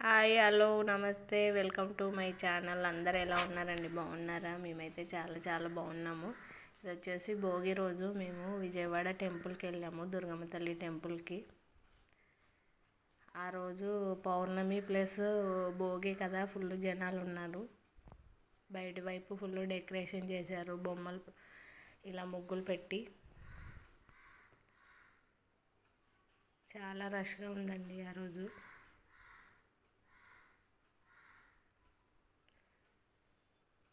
Hi hello నమస్తే welcome to my channel. అందరు ఎలా ఉన్నారండి? బాగున్నారా? మేమైతే చాలా చాలా బాగున్నాము. ఇది వచ్చేసి భోగి రోజు మేము విజయవాడ టెంపుల్కి వెళ్ళాము, దుర్గమ్మ తల్లి టెంపుల్కి. ఆ రోజు పౌర్ణమి ప్లస్ భోగి కదా, ఫుల్ జనాలు ఉన్నారు. బయట వైపు ఫుల్ డెకరేషన్ చేశారు, బొమ్మలు ఇలా ముగ్గులు పెట్టి చాలా రష్గా ఉందండి ఆ రోజు.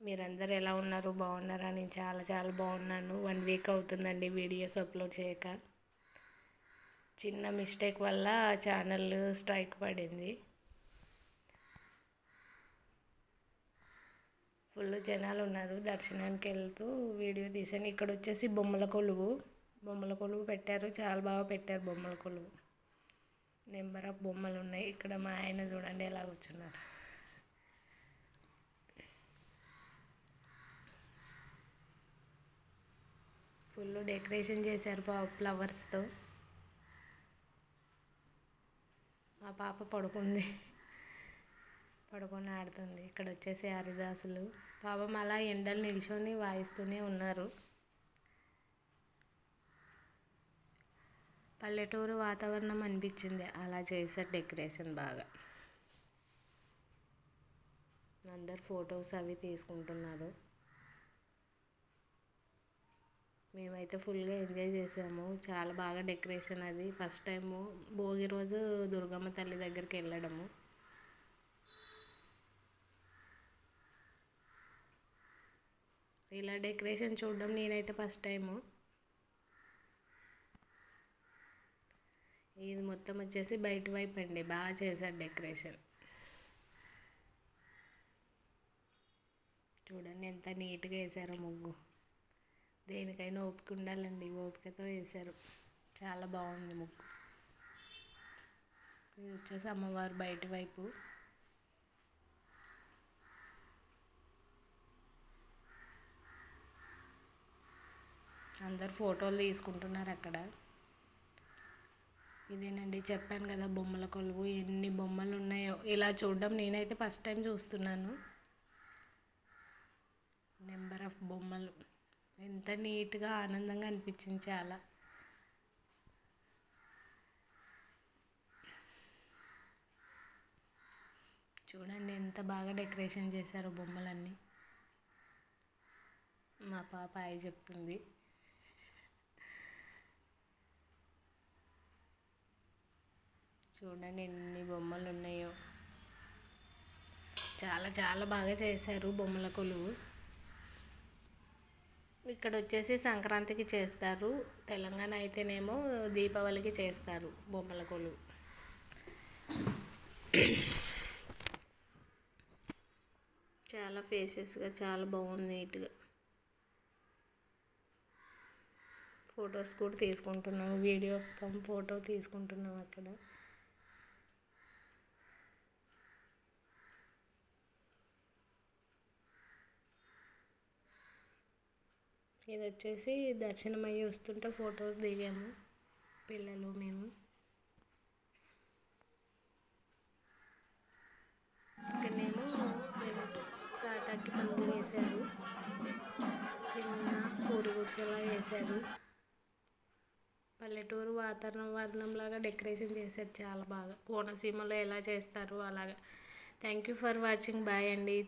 మీరందరూ ఎలా ఉన్నారు? బాగున్నారా? నేను చాలా చాలా బాగున్నాను. 1 వీక్ అవుతుందండి వీడియోస్ అప్లోడ్ చేయక. చిన్న మిస్టేక్ వల్ల ఛానల్ స్ట్రైక్ పడింది. ఫుల్ జనాలు ఉన్నారు. దర్శనానికి వెళ్తూ వీడియో తీసాను. ఇక్కడ వచ్చేసి బొమ్మల కొలువు పెట్టారు. చాలా బాగా పెట్టారు బొమ్మల కొలువు. నెంబర్ ఆఫ్ బొమ్మలు ఉన్నాయి. ఇక్కడ మా ఆయన చూడండి ఎలా కూర్చున్నారు. ఫుల్ డెకరేషన్ చేశారు ఫ్లవర్స్తో. మా పాప పడుకొని ఆడుతుంది. ఇక్కడ వచ్చేసి హరిదాసులు పాపం అలా ఎండలు నిల్చొని వాయిస్తూనే ఉన్నారు. పల్లెటూరు వాతావరణం అనిపించింది. అలా చేశారు డెకరేషన్ బాగా. అందరు ఫొటోస్ అవి తీసుకుంటున్నారు. మేమైతే ఫుల్గా ఎంజాయ్ చేసాము. చాలా బాగా డెకరేషన్. అది ఫస్ట్ టైము భోగి రోజు దుర్గమ్మ తల్లి దగ్గరికి వెళ్ళడము. ఇలా డెకరేషన్ చూడడం నేనైతే ఫస్ట్ టైము. ఇది మొత్తం వచ్చేసి బయట వైపు అండి, బాగా చేశారు డెకరేషన్. చూడండి ఎంత నీట్గా వేసారో ముగ్గు. దేనికైనా ఓపిక ఉండాలండి, ఓపికతో వేశారు. చాలా బాగుంది ముగ్గు. ఇది వచ్చేసి అమ్మవారు బయట వైపు. అందరు ఫోటోలు తీసుకుంటున్నారు అక్కడ. ఇదేనండి చెప్పాను కదా బొమ్మల కొలువు. ఎన్ని బొమ్మలు ఉన్నాయో. ఇలా చూడడం నేనైతే ఫస్ట్ టైం చూస్తున్నాను. నెంబర్ ఆఫ్ బొమ్మలు. ఎంత నీట్గా ఆనందంగా అనిపించింది చాలా. చూడండి ఎంత బాగా డెకరేషన్ చేశారో బొమ్మలన్నీ. మా పాప హాయ్ చెప్తుంది. చూడండి ఎన్ని బొమ్మలు ఉన్నాయో. చాలా చాలా బాగా చేశారు బొమ్మల కొలువు. ఇక్కడ వచ్చేసి సంక్రాంతికి చేస్తారు. తెలంగాణ అయితేనేమో దీపావళికి చేస్తారు బొమ్మల కొలువు. చాలా ఫేసెస్గా చాలా బాగుంది, నీట్గా. ఫొటోస్ కూడా తీసుకుంటున్నాము. వీడియో ఫోటో తీసుకుంటున్నాం అక్కడ. ఇది వచ్చేసి దర్శనం అయ్యి వస్తుంటే ఫొటోస్ దిగాము పిల్లలు మేము. ఇక్కడనేమో మేము తాటాకి పందిరి వేశారు. చిన్న పూరి గుడిసెలా వేశారు. పల్లెటూరు వాతావరణంలాగా డెకరేషన్ చేశారు చాలా బాగా. కోనసీమలో ఎలా చేస్తారు అలాగా. Thank you for watching. Bye అండి.